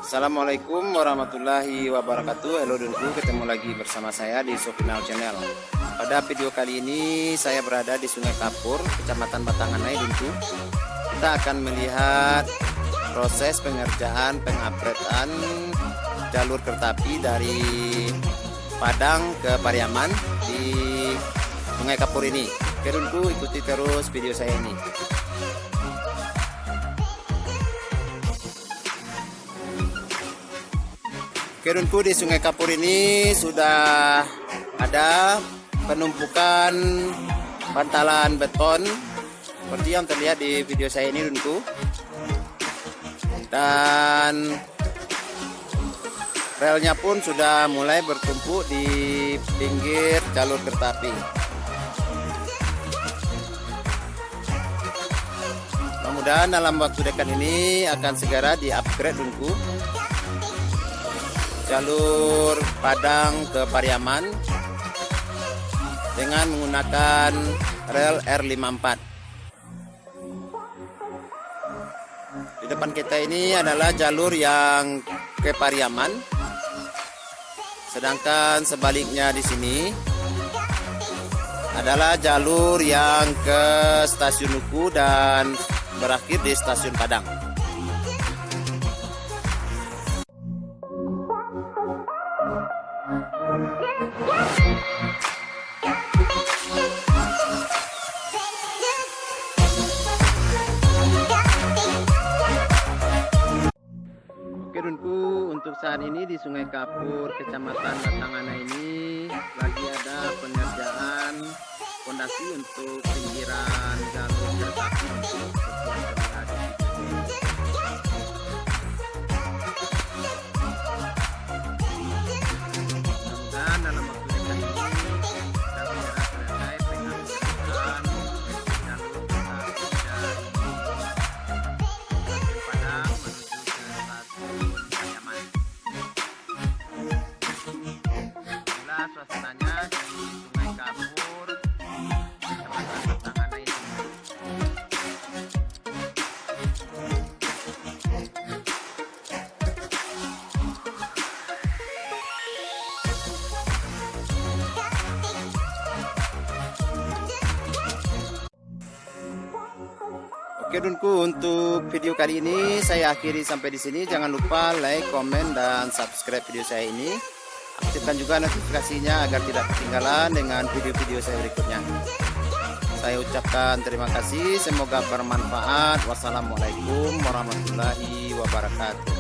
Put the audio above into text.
Assalamualaikum warahmatullahi wabarakatuh. Halo Dunku, ketemu lagi bersama saya di Sopinal Channel. Pada video kali ini saya berada di Sungai Kapur, Kecamatan Batanganai, Dunku. Kita akan melihat proses pengerjaan pengupgradean jalur kereta api dari Padang ke Pariaman di Sungai Kapur ini. Oke Dunku, ikuti terus video saya ini. Oke Dunku, di Sungai Kapur ini sudah ada penumpukan bantalan beton seperti yang terlihat di video saya ini Dunku. Dan relnya pun sudah mulai bertumpuk di pinggir jalur kereta api. Mudah-mudahan dalam waktu dekat ini akan segera di-upgrade Dunku. Jalur Padang ke Pariaman dengan menggunakan rel R54. Di depan kita ini adalah jalur yang ke Pariaman, sedangkan sebaliknya di sini adalah jalur yang ke Stasiun Duku dan berakhir di Stasiun Padang. Oke Dunku, untuk saat ini di Sungai Kapur, Kecamatan Batanganai ini lagi ada pengerjaan fondasi untuk pinggiran jalur kereta api seperti yang terlihat di video ini. Mudah-mudahan dalam waktu dekat ini kita segera selesai pengerjaan jalur kereta api dari Stasiun Padang menuju ke Stasiun Pariaman. Inilah suasananya di Sungai Kapur, Kecamatan Batanganai ini. Oke Dunku, untuk video kali ini saya akhiri sampai di sini. Jangan lupa like, komen, dan subscribe video saya ini. Aktifkan juga notifikasinya agar tidak ketinggalan dengan video-video saya berikutnya. Saya ucapkan terima kasih, semoga bermanfaat. Wassalamualaikum warahmatullahi wabarakatuh.